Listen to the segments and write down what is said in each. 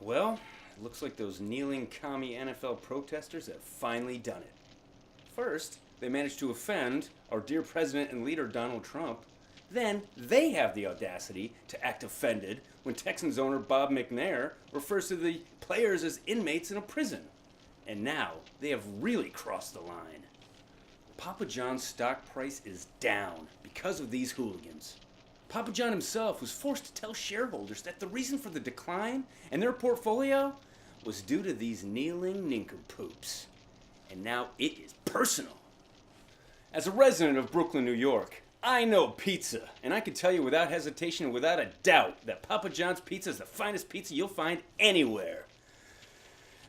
Well, it looks like those kneeling commie NFL protesters have finally done it. First, they managed to offend our dear president and leader Donald Trump. Then, they have the audacity to act offended when Texans owner Bob McNair refers to the players as inmates in a prison. And now, they have really crossed the line. Papa John's stock price is down because of these hooligans. Papa John himself was forced to tell shareholders that the reason for the decline in their portfolio was due to these kneeling nincompoops. And now it is personal. As a resident of Brooklyn, New York, I know pizza, and I can tell you without hesitation and without a doubt that Papa John's pizza is the finest pizza you'll find anywhere.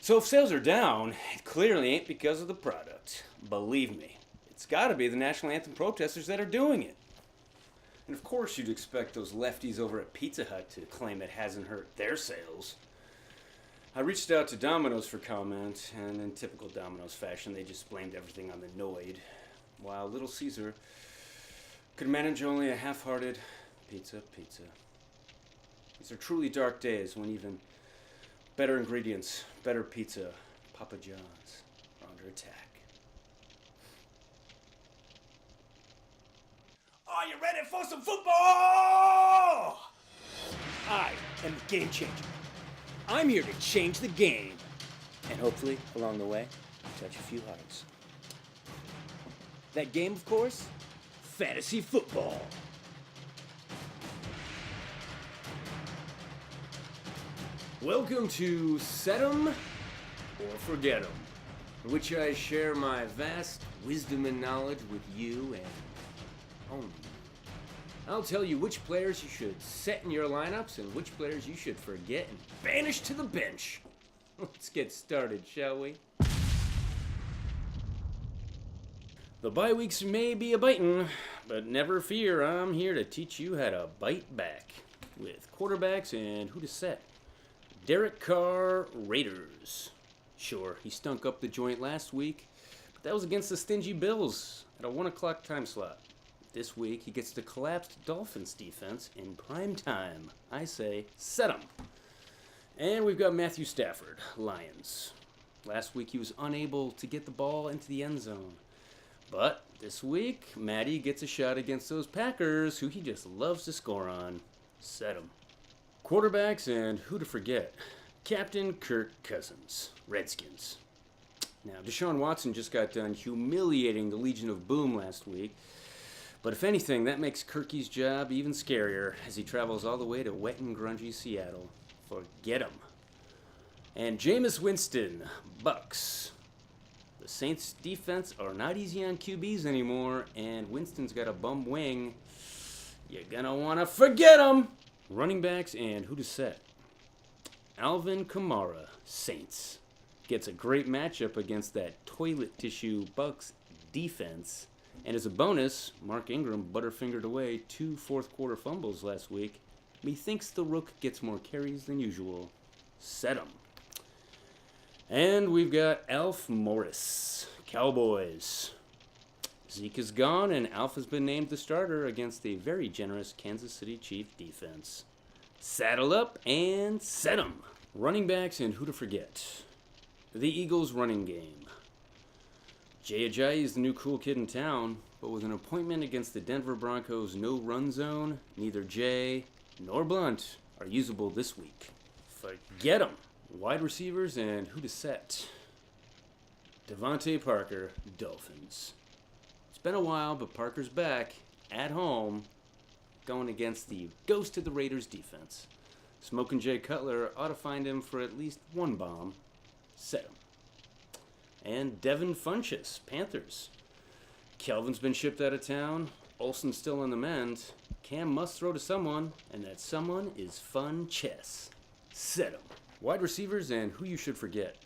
So if sales are down, it clearly ain't because of the product. Believe me, it's gotta be the national anthem protesters that are doing it. And of course you'd expect those lefties over at Pizza Hut to claim it hasn't hurt their sales. I reached out to Domino's for comment, and in typical Domino's fashion, they just blamed everything on the Noid, while Little Caesar could manage only a half-hearted pizza. These are truly dark days when even better ingredients, better pizza, Papa John's are under attack. Are you ready for some football? I am the Gamechanger. I'm here to change the game. And hopefully, along the way, touch a few hearts. That game, of course, fantasy football. Welcome to Set 'em or Forget 'em, in which I share my vast wisdom and knowledge with you and only you. I'll tell you which players you should set in your lineups and which players you should forget and banish to the bench. Let's get started, shall we? The bye weeks may be a-bitin', but never fear, I'm here to teach you how to bite back with quarterbacks and who to set. Derek Carr, Raiders. Sure, he stunk up the joint last week, but that was against the stingy Bills at a 1 o'clock time slot. This week, he gets the collapsed Dolphins defense in prime time. I say, set him. And we've got Matthew Stafford, Lions. Last week, he was unable to get the ball into the end zone. But this week, Matty gets a shot against those Packers, who he just loves to score on. Set him. Quarterbacks and who to forget. Captain Kirk Cousins, Redskins. Now, Deshaun Watson just got done humiliating the Legion of Boom last week. But if anything, that makes Kirky's job even scarier as he travels all the way to wet and grungy Seattle. Forget him. And Jameis Winston, Bucks. The Saints' defense are not easy on QBs anymore, and Winston's got a bum wing. You're gonna want to forget him. Running backs and who to set. Alvin Kamara, Saints. Gets a great matchup against that toilet tissue Bucks defense. And as a bonus, Mark Ingram butterfingered away 2 fourth-quarter fumbles last week. Methinks the Rook gets more carries than usual. Set him. And we've got Alf Morris, Cowboys. Zeke is gone, and Alf has been named the starter against the very generous Kansas City Chiefs defense. Saddle up and set him. Running backs and who to forget. The Eagles' running game. Jay Ajayi is the new cool kid in town, but with an appointment against the Denver Broncos' no-run zone, neither Jay nor Blunt are usable this week. Forget them. Wide receivers and who to set. Devontae Parker, Dolphins. It's been a while, but Parker's back, at home, going against the ghost of the Raiders defense. Smokin' Jay Cutler ought to find him for at least one bomb. Set him. And Devin Funchess, Panthers. Kelvin's been shipped out of town. Olsen's still on the mend. Cam must throw to someone, and that someone is Funchess. Set him. Wide receivers and who you should forget.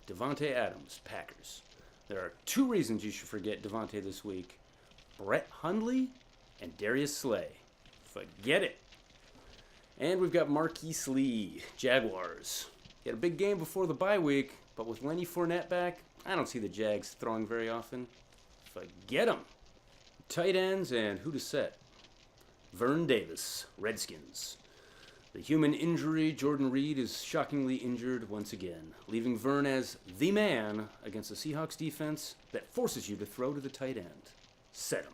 Devontae Adams, Packers. There are 2 reasons you should forget Devontae this week. Brett Hundley and Darius Slay. Forget it. And we've got Marquise Lee, Jaguars. He had a big game before the bye week, but with Lenny Fournette back, I don't see the Jags throwing very often. Forget them. Tight ends and who to set. Vern Davis, Redskins. The human injury, Jordan Reed is shockingly injured once again, leaving Vern as the man against the Seahawks defense that forces you to throw to the tight end. Set him.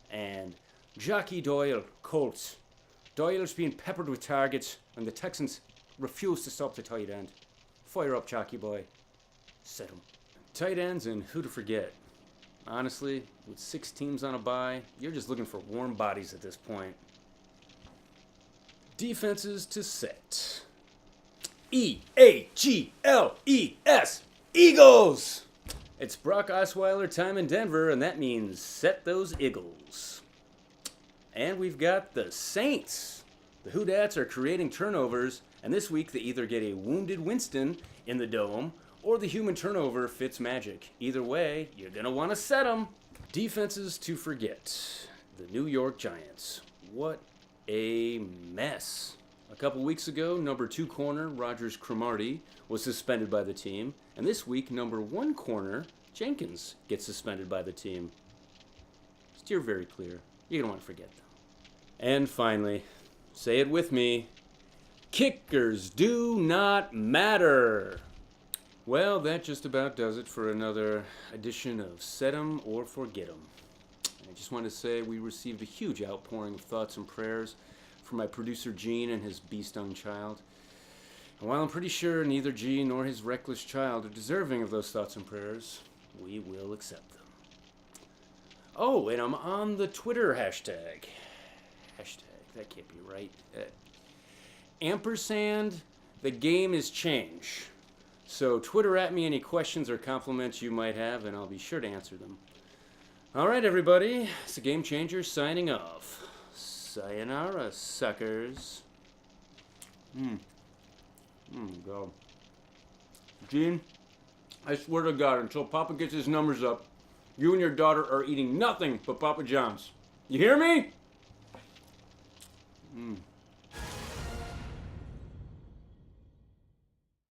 And Jockey Doyle, Colts. Doyle's being peppered with targets, and the Texans refuse to stop the tight end. Fire up, Jockey boy. Set him. Tight ends and who to forget. Honestly, with 6 teams on a bye, you're just looking for warm bodies at this point. Defenses to set. E-A-G-L-E-S. Eagles! It's Brock Osweiler time in Denver, and that means set those Eagles. And we've got the Saints. The Whodats are creating turnovers, and this week they either get a wounded Winston in the dome, or the human turnover fits magic. Either way, you're going to want to set them. Defenses to forget. The New York Giants. What a mess. A couple weeks ago, number 2 corner Rogers Cromartie was suspended by the team, and this week, number 1 corner Jenkins gets suspended by the team. Steer very clear. You don't want to forget them. And finally, say it with me, kickers do not matter. Well, that just about does it for another edition of Set 'em or Forget 'em. I just want to say we received a huge outpouring of thoughts and prayers from my producer Gene and his bee-stung child. And while I'm pretty sure neither Gene nor his reckless child are deserving of those thoughts and prayers, we will accept them. Oh, and I'm on the Twitter hashtag. That can't be right. Ampersand, the game is change. So Twitter at me any questions or compliments you might have, and I'll be sure to answer them. All right, everybody. It's the Gamechanger signing off. Sayonara, suckers. Go. Gene, I swear to God, until Papa gets his numbers up, you and your daughter are eating nothing but Papa John's. You hear me?